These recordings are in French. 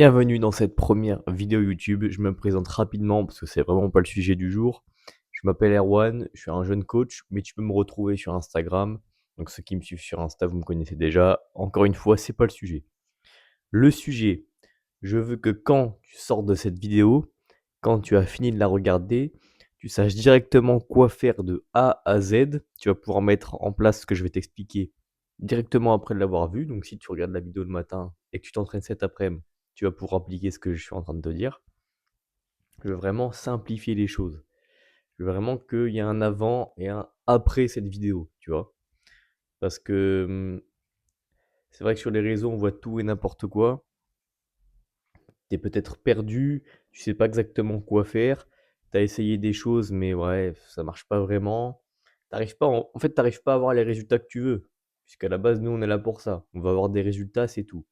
Bienvenue dans cette première vidéo YouTube. Je me présente rapidement parce que c'est vraiment pas le sujet du jour. Je m'appelle Erwan, je suis un jeune coach, mais tu peux me retrouver sur Instagram. Donc ceux qui me suivent sur Insta, vous me connaissez déjà. Encore une fois, c'est pas le sujet. Le sujet, je veux que quand tu sors de cette vidéo, quand tu as fini de la regarder, tu saches directement quoi faire de A à Z. Tu vas pouvoir mettre en place ce que je vais t'expliquer directement après l'avoir vu. Donc si tu regardes la vidéo le matin et que tu t'entraînes cet après-midi, tu vas pouvoir appliquer ce que je suis en train de te dire. Je veux vraiment simplifier les choses. Je veux vraiment qu'il y ait un avant et un après cette vidéo, tu vois. Parce que c'est vrai que sur les réseaux, on voit tout et n'importe quoi. Tu es peut-être perdu, tu sais pas exactement quoi faire. Tu as essayé des choses, mais ouais, ça marche pas vraiment. T'arrives pas, en fait, t'arrives pas à avoir les résultats que tu veux. Puisqu'à la base, nous, on est là pour ça. On va avoir des résultats, c'est tout.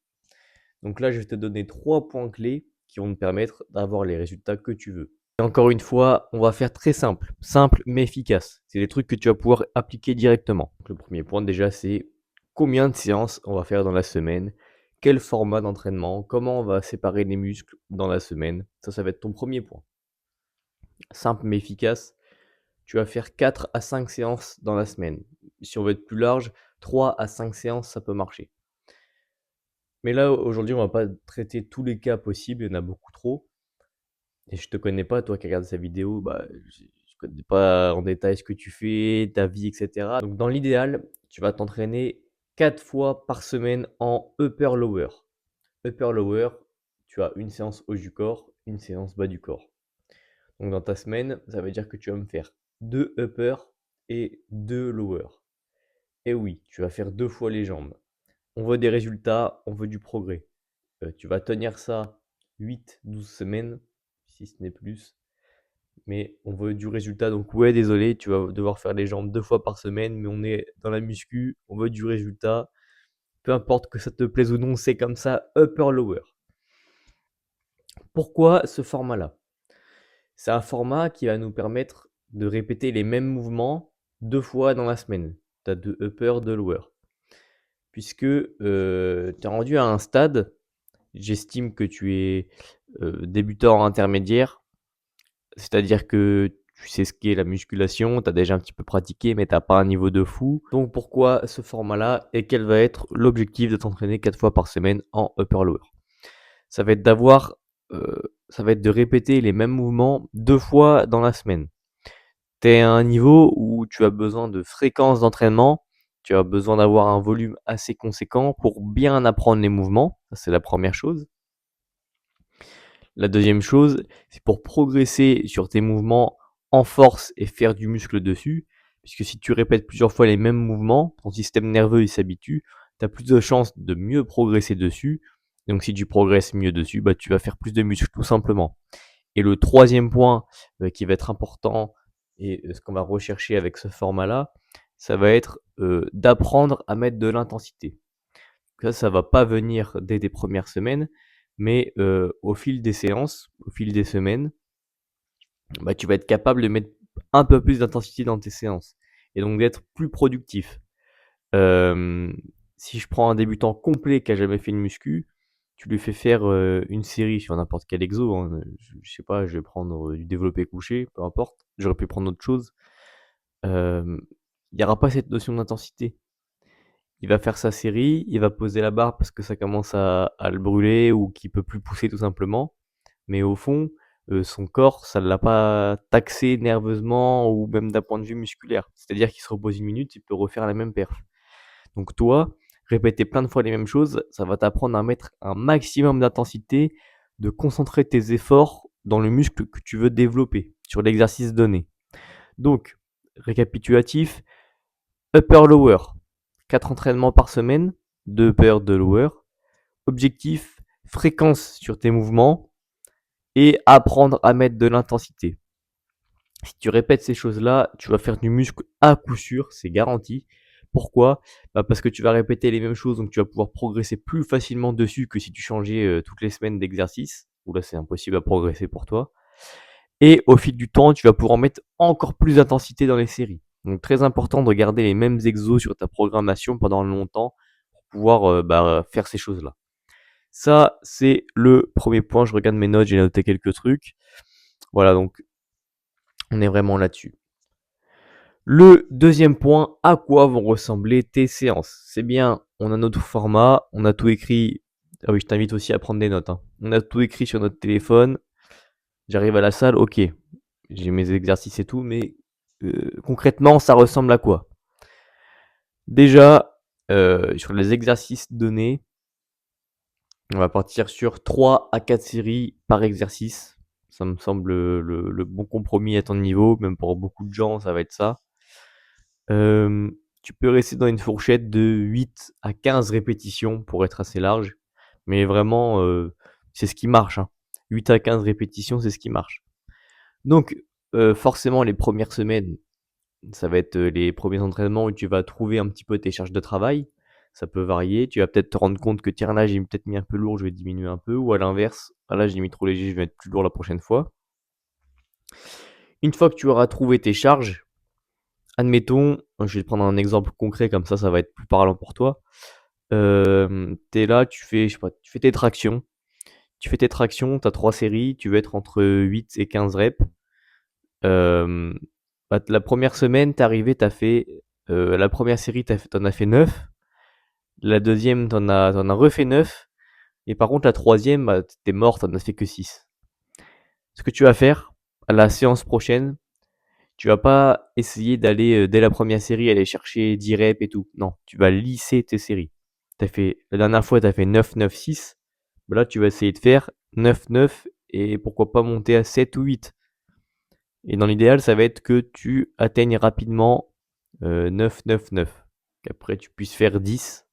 Donc là, je vais te donner 3 points clés qui vont te permettre d'avoir les résultats que tu veux. Et encore une fois, on va faire très simple. Simple mais efficace. C'est des trucs que tu vas pouvoir appliquer directement. Donc le premier point déjà, c'est combien de séances on va faire dans la semaine, quel format d'entraînement, comment on va séparer les muscles dans la semaine. Ça va être ton premier point. Simple mais efficace. Tu vas faire 4 à 5 séances dans la semaine. Si on veut être plus large, 3 à 5 séances, ça peut marcher. Mais là, aujourd'hui, on va pas traiter tous les cas possibles, il y en a beaucoup trop. Et je te connais pas, toi qui regardes cette vidéo, bah, je connais pas en détail ce que tu fais, ta vie, etc. Donc dans l'idéal, tu vas t'entraîner 4 fois par semaine en upper lower. Upper lower, tu as une séance haut du corps, une séance bas du corps. Donc dans ta semaine, ça veut dire que tu vas me faire 2 upper et 2 lower. Et oui, tu vas faire 2 fois les jambes. On veut des résultats, on veut du progrès. Tu vas tenir ça 8-12 semaines, si ce n'est plus. Mais on veut du résultat. Donc ouais, désolé, tu vas devoir faire les jambes 2 fois par semaine, mais on est dans la muscu, on veut du résultat. Peu importe que ça te plaise ou non, c'est comme ça, upper lower. Pourquoi ce format-là? C'est un format qui va nous permettre de répéter les mêmes mouvements 2 fois dans la semaine. Tu as de upper, de lower. Puisque tu es rendu à un stade, j'estime que tu es débutant intermédiaire. C'est-à-dire que tu sais ce qu'est la musculation, tu as déjà un petit peu pratiqué, mais tu pas un niveau de fou. Donc pourquoi ce format-là et quel va être l'objectif de t'entraîner 4 fois par semaine en upper lower? Ça va être d'avoir, ça va être de répéter les mêmes mouvements 2 fois dans la semaine. Tu es à un niveau où tu as besoin de fréquence d'entraînement, tu as besoin d'avoir un volume assez conséquent pour bien apprendre les mouvements, ça c'est la première chose. La deuxième chose, c'est pour progresser sur tes mouvements en force et faire du muscle dessus, puisque si tu répètes plusieurs fois les mêmes mouvements, ton système nerveux il s'habitue, tu as plus de chances de mieux progresser dessus. Donc si tu progresses mieux dessus, bah, tu vas faire plus de muscles tout simplement. Et le troisième point qui va être important et ce qu'on va rechercher avec ce format-là, ça va être d'apprendre à mettre de l'intensité. Ça va pas venir dès tes premières semaines, mais au fil des séances, au fil des semaines, bah, tu vas être capable de mettre un peu plus d'intensité dans tes séances et donc d'être plus productif. Hem, Si je prends un débutant complet qui a jamais fait une muscu, tu lui fais faire, une série sur n'importe quel exo, hein, je sais pas, je vais prendre, du développé couché, peu importe, j'aurais pu prendre autre chose. Hem, il y aura pas cette notion d'intensité. Il va faire sa série, il va poser la barre parce que ça commence à le brûler ou qu'il peut plus pousser tout simplement. Mais au fond, son corps, ça l'a pas taxé nerveusement ou même d'un point de vue musculaire. C'est-à-dire qu'il se repose une minute, il peut refaire la même perf. Donc toi, répéter plein de fois les mêmes choses, ça va t'apprendre à mettre un maximum d'intensité, de concentrer tes efforts dans le muscle que tu veux développer, sur l'exercice donné. Donc, récapitulatif, upper lower, 4 entraînements par semaine, 2 upper, 2 lower. Objectif, fréquence sur tes mouvements et apprendre à mettre de l'intensité. Si tu répètes ces choses-là, tu vas faire du muscle à coup sûr, c'est garanti. Pourquoi? Bah parce que tu vas répéter les mêmes choses, donc tu vas pouvoir progresser plus facilement dessus que si tu changeais toutes les semaines d'exercice, où là c'est impossible à progresser pour toi. Et au fil du temps, tu vas pouvoir mettre encore plus d'intensité dans les séries. Donc très important de garder les mêmes exos sur ta programmation pendant longtemps pour pouvoir faire ces choses-là. Ça, c'est le premier point. Je regarde mes notes, j'ai noté quelques trucs. Voilà, donc on est vraiment là-dessus. Le deuxième point, à quoi vont ressembler tes séances? C'est bien, on a notre format, on a tout écrit. Ah oui, je t'invite aussi à prendre des notes, hein. On a tout écrit sur notre téléphone. J'arrive à la salle, ok, j'ai mes exercices et tout, mais concrètement, ça ressemble à quoi? Déjà, sur les exercices donnés, on va partir sur 3 à 4 séries par exercice. Ça me semble le bon compromis à ton niveau, même pour beaucoup de gens, ça va être ça. Tu peux rester dans une fourchette de 8 à 15 répétitions pour être assez large, mais vraiment, c'est ce qui marche, hein. 8 à 15 répétitions, c'est ce qui marche. Donc, forcément, les premières semaines, ça va être les premiers entraînements où tu vas trouver un petit peu tes charges de travail. Ça peut varier. Tu vas peut-être te rendre compte que tiens, là, j'ai peut-être mis un peu lourd, je vais diminuer un peu. Ou à l'inverse, ah, là, j'ai mis trop léger, je vais mettre plus lourd la prochaine fois. Une fois que tu auras trouvé tes charges, admettons, je vais te prendre un exemple concret, comme ça va être plus parlant pour toi. Tu es là, tu fais, je sais pas, tu fais tes tractions. Tu fais tes tractions, tu as 3 séries, tu veux être entre 8 et 15 reps. Euh, la première semaine, t'es arrivé, t'as fait la première série, t'en as fait 9. La deuxième, t'en as refait 9. Et par contre, la troisième, bah, t'es mort, t'en as fait que 6. Ce que tu vas faire, à la séance prochaine, tu vas pas essayer d'aller, dès la première série, aller chercher 10 reps et tout. Non, tu vas lisser tes séries. La dernière fois, t'as fait 9, 9, 6. Bah là, tu vas essayer de faire 9, 9 et pourquoi pas monter à 7 ou 8. Et dans l'idéal, ça va être que tu atteignes rapidement 9, 9, 9. Qu'après, tu puisses faire 10,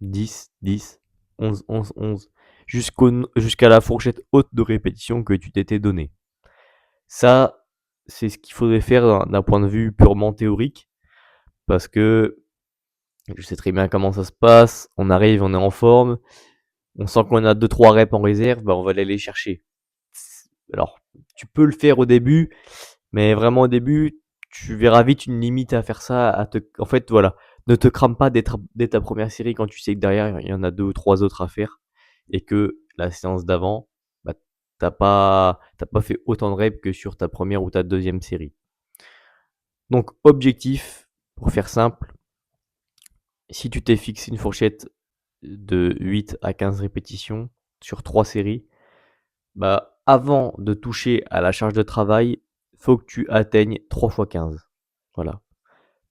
10, 10, 11, 11, 11, jusqu'à la fourchette haute de répétition que tu t'étais donné. Ça, c'est ce qu'il faudrait faire d'un point de vue purement théorique, parce que je sais très bien comment ça se passe. On arrive, on est en forme, on sent qu'on a 2-3 reps en réserve, bah on va aller les chercher. Alors, tu peux le faire au début, mais vraiment au début, tu verras vite une limite à faire ça. En fait, voilà, ne te crame pas dès ta première série quand tu sais que derrière il y en a 2 ou 3 autres à faire et que la séance d'avant, bah, t'as pas fait autant de reps que sur ta première ou ta deuxième série. Donc, objectif, pour faire simple, si tu t'es fixé une fourchette de 8 à 15 répétitions sur 3 séries, bah, avant de toucher à la charge de travail, faut que tu atteignes 3 fois 15. Voilà.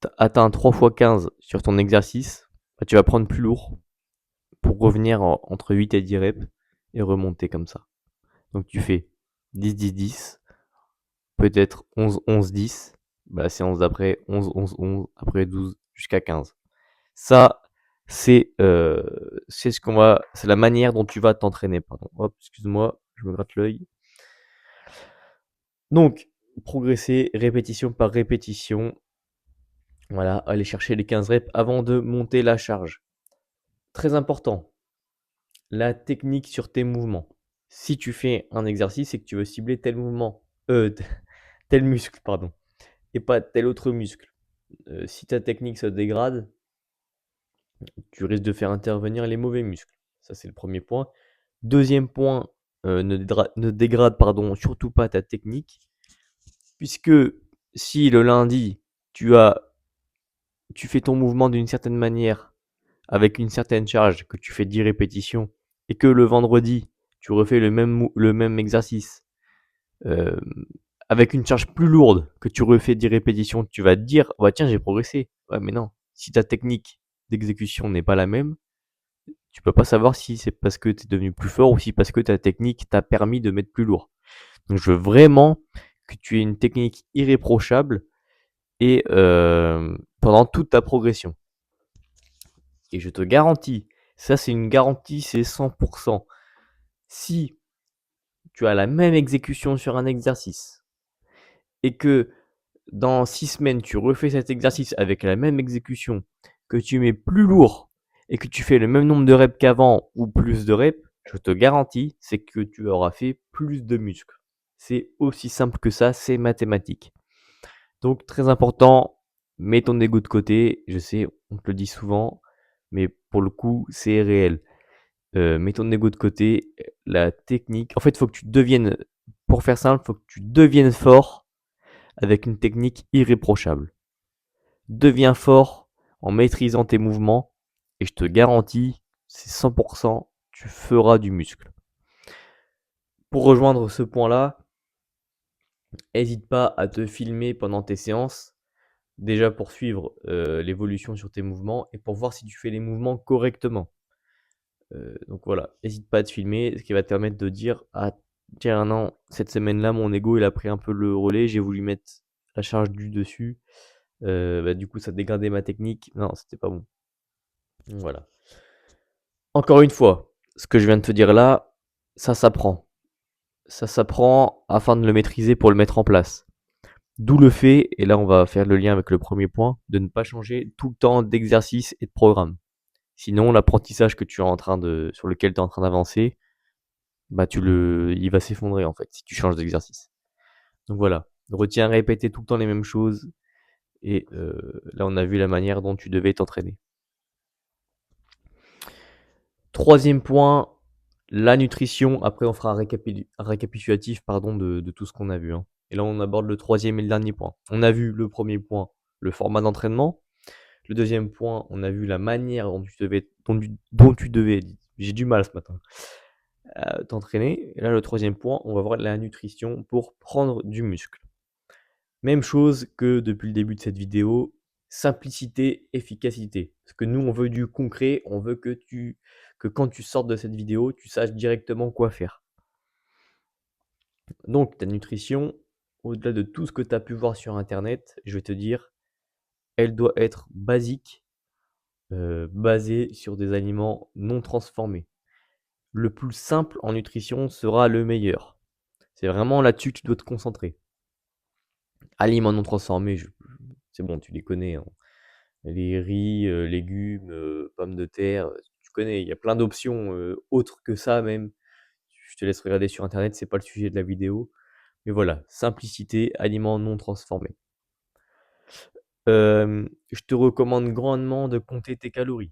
Tu atteins 3 fois 15 sur ton exercice, bah, tu vas prendre plus lourd pour revenir entre 8 et 10 reps et remonter comme ça. Donc tu fais 10, 10, 10, peut-être 11, 11, 10. Bah, la séance d'après, 11, 11, 11, après 12 jusqu'à 15. Ça, c'est la manière dont tu vas t'entraîner. Pardon. Hop, excuse-moi, je me gratte l'œil. Donc, progresser répétition par répétition. Voilà, aller chercher les 15 reps avant de monter la charge. Très important, la technique sur tes mouvements. Si tu fais un exercice et que tu veux cibler tel mouvement, tel muscle, pardon, et pas tel autre muscle. Si ta technique se dégrade, tu risques de faire intervenir les mauvais muscles. Ça, c'est le premier point. Deuxième point, ne dégrade surtout pas ta technique, puisque si le lundi, tu fais ton mouvement d'une certaine manière, avec une certaine charge, que tu fais 10 répétitions, et que le vendredi, tu refais le même exercice, euh, avec une charge plus lourde, que tu refais 10 répétitions, tu vas te dire, ouais, tiens, j'ai progressé. Ouais, mais non. Si ta technique d'exécution n'est pas la même, tu peux pas savoir si c'est parce que tu es devenu plus fort ou si parce que ta technique t'a permis de mettre plus lourd. Donc, je veux vraiment que tu aies une technique irréprochable et pendant toute ta progression. Et je te garantis, ça c'est une garantie, c'est 100%. Si tu as la même exécution sur un exercice et que dans 6 semaines tu refais cet exercice avec la même exécution, que tu mets plus lourd et que tu fais le même nombre de reps qu'avant ou plus de reps, je te garantis, c'est que tu auras fait plus de muscles. C'est aussi simple que ça, c'est mathématique. Donc très important, mets ton ego de côté. Je sais, on te le dit souvent, mais pour le coup, c'est réel. mets ton ego de côté, la technique en fait, faut que tu deviennes pour faire simple, faut que tu deviennes fort avec une technique irréprochable. Deviens fort en maîtrisant tes mouvements et je te garantis, c'est 100 tu feras du muscle. Pour rejoindre ce point-là, hésite pas à te filmer pendant tes séances, déjà pour suivre, l'évolution sur tes mouvements et pour voir si tu fais les mouvements correctement. Donc voilà, hésite pas à te filmer, ce qui va te permettre de dire: «Ah tiens non, cette semaine-là, mon ego il a pris un peu le relais, j'ai voulu mettre la charge du dessus, bah, du coup ça dégradait ma technique. Non, c'était pas bon». Donc voilà. Encore une fois, ce que je viens de te dire là, ça s'apprend. Ça s'apprend afin de le maîtriser pour le mettre en place. D'où le fait, et là on va faire le lien avec le premier point, de ne pas changer tout le temps d'exercice et de programme. Sinon, l'apprentissage que tu es en train de, sur lequel tu es en train d'avancer, bah il va s'effondrer en fait si tu changes d'exercice. Donc voilà, retiens répéter tout le temps les mêmes choses et là on a vu la manière dont tu devais t'entraîner. Troisième point, la nutrition. Après on fera un récapitulatif de tout ce qu'on a vu, hein. Et là on aborde le troisième et le dernier point. On a vu le premier point, le format d'entraînement. Le deuxième point, on a vu la manière dont tu devais, j'ai du mal ce matin, t'entraîner. Et là, le troisième point, on va voir la nutrition pour prendre du muscle. Même chose que depuis le début de cette vidéo, simplicité, efficacité. Parce que nous, on veut du concret, on veut que quand tu sortes de cette vidéo, tu saches directement quoi faire. Donc, ta nutrition, au-delà de tout ce que tu as pu voir sur Internet, je vais te dire, elle doit être basique, basée sur des aliments non transformés. Le plus simple en nutrition sera le meilleur. C'est vraiment là-dessus que tu dois te concentrer. Aliments non transformés, c'est bon, tu les connais, hein. Les riz, légumes, pommes de terre, tu connais, il y a plein d'options, autres que ça même. Je te laisse regarder sur internet, c'est pas le sujet de la vidéo. Mais voilà, simplicité, aliments non transformés. Je te recommande grandement de compter tes calories.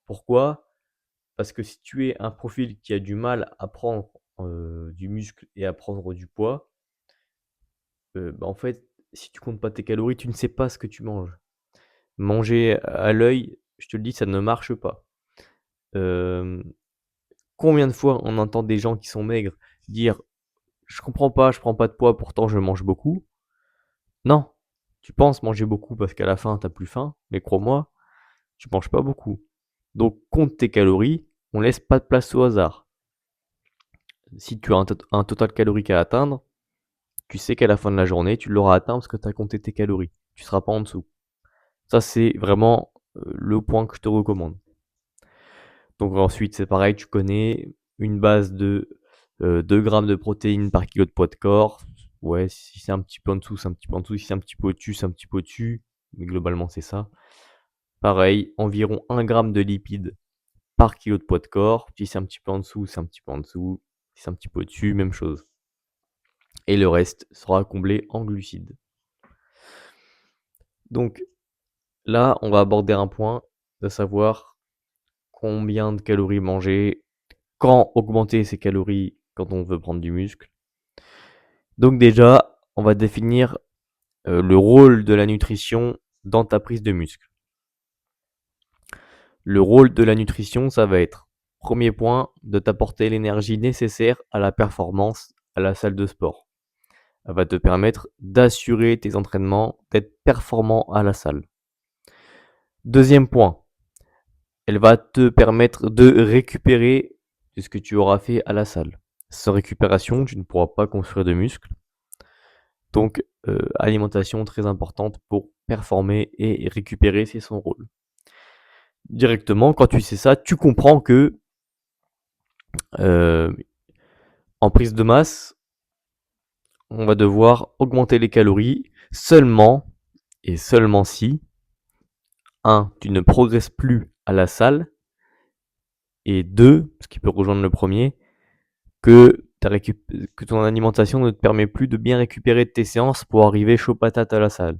Pourquoi? Parce que si tu es un profil qui a du mal à prendre, du muscle et à prendre du poids, bah, en fait, si tu comptes pas tes calories, tu ne sais pas ce que tu manges. Manger à l'œil, je te le dis, ça ne marche pas. Hem, Combien de fois on entend des gens qui sont maigres dire: «Je comprends pas, je prends pas de poids, pourtant je mange beaucoup». Non, tu penses manger beaucoup parce qu'à la fin tu as plus faim, mais crois-moi, tu manges pas beaucoup. Donc compte tes calories, on laisse pas de place au hasard. Si tu as un total calorique à atteindre, tu sais qu'à la fin de la journée, tu l'auras atteint parce que tu as compté tes calories. Tu seras pas en dessous. Ça, c'est vraiment, le point que je te recommande. Donc ensuite, c'est pareil, tu connais une base de 2 grammes de protéines par kilo de poids de corps. Ouais, si c'est un petit peu en dessous, c'est un petit peu en dessous. Si c'est un petit peu au-dessus, c'est un petit peu au-dessus. Mais globalement, c'est ça. Pareil, environ 1 gramme de lipides par kilo de poids de corps. Si c'est un petit peu en dessous, c'est un petit peu en dessous. Si c'est un petit peu au-dessus, même chose. Et le reste sera comblé en glucides. Donc là, on va aborder un point, de savoir combien de calories manger, quand augmenter ses calories quand on veut prendre du muscle. Donc déjà, on va définir le rôle de la nutrition dans ta prise de muscle. Le rôle de la nutrition, ça va être, premier point, de t'apporter l'énergie nécessaire à la performance à la salle de sport. Elle va te permettre d'assurer tes entraînements, d'être performant à la salle. Deuxième point, elle va te permettre de récupérer de ce que tu auras fait à la salle. Sans récupération, tu ne pourras pas construire de muscles. Donc, alimentation très importante pour performer et récupérer, c'est son rôle. Directement, quand tu sais ça, tu comprends que euh, en prise de masse, on va devoir augmenter les calories seulement et seulement si, un, tu ne progresses plus à la salle, et deux, ce qui peut rejoindre le premier, que, que ton alimentation ne te permet plus de bien récupérer de tes séances pour arriver chaud patate à la salle.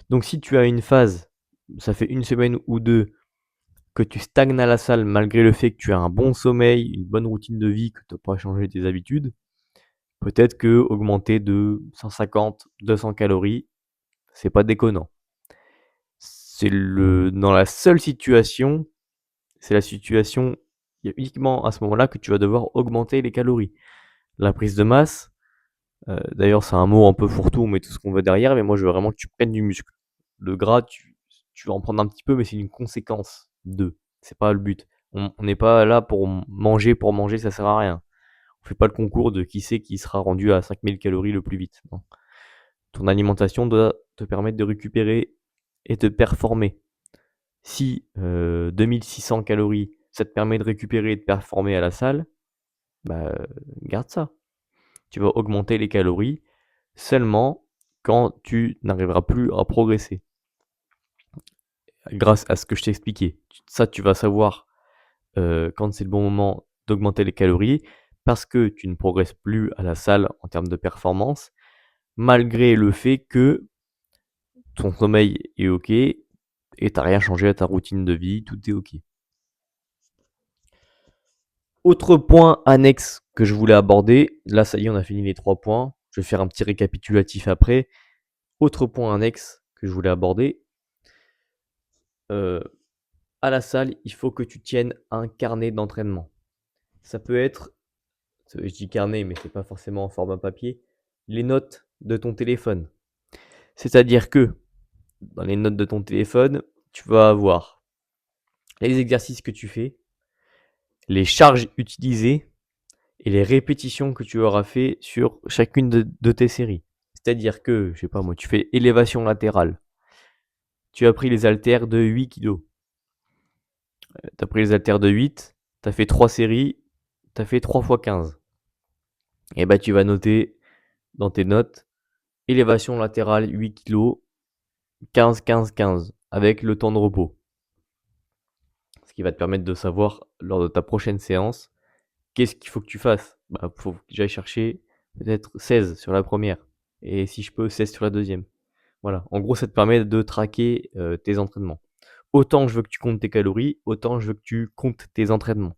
Donc si tu as une phase, ça fait une semaine ou deux, que tu stagnes à la salle malgré le fait que tu as un bon sommeil, une bonne routine de vie, que tu as pas changé tes habitudes, peut-être que augmenter de 150, 200 calories, c'est pas déconnant. Dans la seule situation, c'est la situation, il y a uniquement à ce moment-là que tu vas devoir augmenter les calories. La prise de masse, d'ailleurs, c'est un mot un peu fourre-tout, on met tout ce qu'on veut derrière, mais moi, je veux vraiment que tu prennes du muscle. Le gras, tu vas en prendre un petit peu, mais c'est une conséquence de. C'est pas le but. On n'est pas là pour manger, ça sert à rien. On fait pas le concours de qui c'est qui sera rendu à 5000 calories le plus vite. Non. Ton alimentation doit te permettre de récupérer et de performer. Si 2600 calories, ça te permet de récupérer et de performer à la salle, bah, garde ça. Tu vas augmenter les calories seulement quand tu n'arriveras plus à progresser. Grâce à ce que je t'ai expliqué. Ça, tu vas savoir quand c'est le bon moment d'augmenter les calories parce que tu ne progresses plus à la salle en termes de performance, malgré le fait que ton sommeil est OK et t'as rien changé à ta routine de vie, tout est OK. Autre point annexe que je voulais aborder, là ça y est, on a fini les 3 points. Je vais faire un petit récapitulatif après. Autre point annexe que je voulais aborder, à la salle, il faut que tu tiennes un carnet d'entraînement. Ça peut être, je dis carnet, mais c'est pas forcément en format papier, les notes de ton téléphone. C'est-à-dire que dans les notes de ton téléphone, tu vas avoir les exercices que tu fais, les charges utilisées et les répétitions que tu auras fait sur chacune de tes séries. C'est-à-dire que, je sais pas moi, tu fais élévation latérale. Tu as pris les haltères de 8 kg. Tu as pris les haltères de 8, tu as fait 3 séries, tu as fait 3 fois 15. Et bah tu vas noter dans tes notes élévation latérale 8 kg, 15, 15, 15, avec le temps de repos. Ce qui va te permettre de savoir lors de ta prochaine séance, qu'est-ce qu'il faut que tu fasses. Bah, faut que j'aille chercher peut-être 16 sur la première. Et si je peux, 16 sur la deuxième. Voilà. En gros, ça te permet de traquer tes entraînements. Autant je veux que tu comptes tes calories, autant je veux que tu comptes tes entraînements.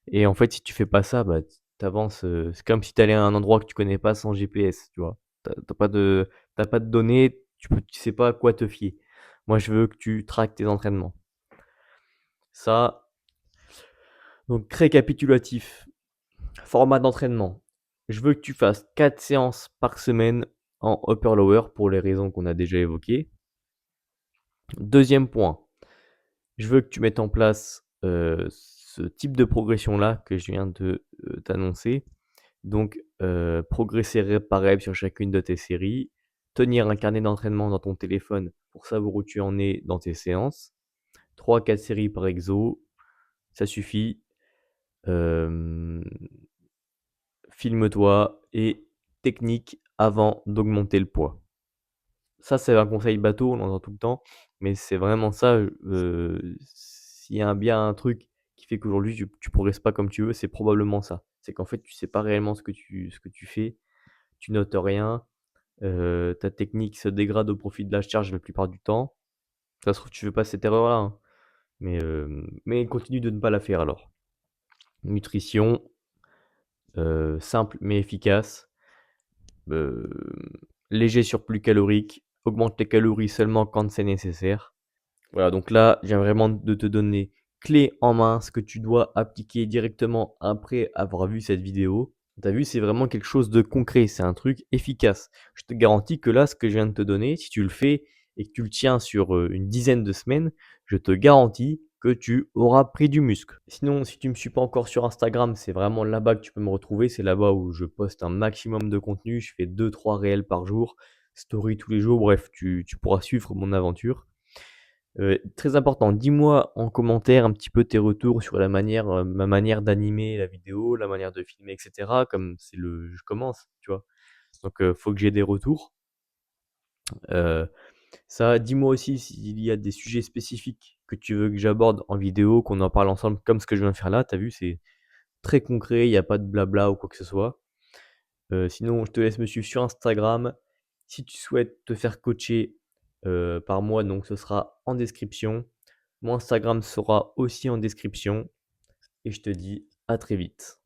Et en fait, si tu fais pas ça, bah, t'avances. C'est comme si tu allais à un endroit que tu connais pas sans GPS, tu vois. T'as pas de données, tu sais pas à quoi te fier. Moi, je veux que tu traques tes entraînements. Ça, donc récapitulatif. Format d'entraînement. Je veux que tu fasses 4 séances par semaine en upper-lower pour les raisons qu'on a déjà évoquées. Deuxième point, je veux que tu mettes en place ce type de progression-là que je viens de t'annoncer. Donc, progresser rep par rep sur chacune de tes séries, tenir un carnet d'entraînement dans ton téléphone pour savoir où tu en es dans tes séances. 3-4 séries par exo, ça suffit. Filme-toi et technique avant d'augmenter le poids. Ça, c'est un conseil bateau, on l'entend tout le temps, mais c'est vraiment ça. S'il y a bien un truc qui fait qu'aujourd'hui tu progresses pas comme tu veux, c'est probablement ça. C'est qu'en fait, tu sais pas réellement ce que tu fais, tu notes rien, ta technique se dégrade au profit de la charge la plupart du temps. Ça se trouve, tu fais pas cette erreur-là, hein, mais continue de ne pas la faire alors. Nutrition, simple mais efficace. euh, Léger surplus calorique, augmente tes calories seulement quand c'est nécessaire. Voilà, donc là, je viens vraiment de te donner clé en main ce que tu dois appliquer directement après avoir vu cette vidéo. T'as vu, c'est vraiment quelque chose de concret, c'est un truc efficace. Je te garantis que là, ce que je viens de te donner, si tu le fais et que tu le tiens sur une dizaine de semaines, je te garantis que tu auras pris du muscle. Sinon, si tu ne me suis pas encore sur Instagram, c'est vraiment là-bas que tu peux me retrouver. C'est là-bas où je poste un maximum de contenu. Je fais 2-3 réels par jour, story tous les jours. Bref, tu pourras suivre mon aventure. Très important, dis-moi en commentaire un petit peu tes retours sur ma manière d'animer la vidéo, la manière de filmer, et cetera. Comme je commence, tu vois. Donc, faut que j'ai des retours. Heu, Ça, dis-moi aussi s'il y a des sujets spécifiques que tu veux que j'aborde en vidéo, qu'on en parle ensemble comme ce que je viens de faire là. Tu as vu, c'est très concret, il y a pas de blabla ou quoi que ce soit. Sinon, je te laisse me suivre sur Instagram. Si tu souhaites te faire coacher, par moi, donc ce sera en description. Mon Instagram sera aussi en description et je te dis à très vite.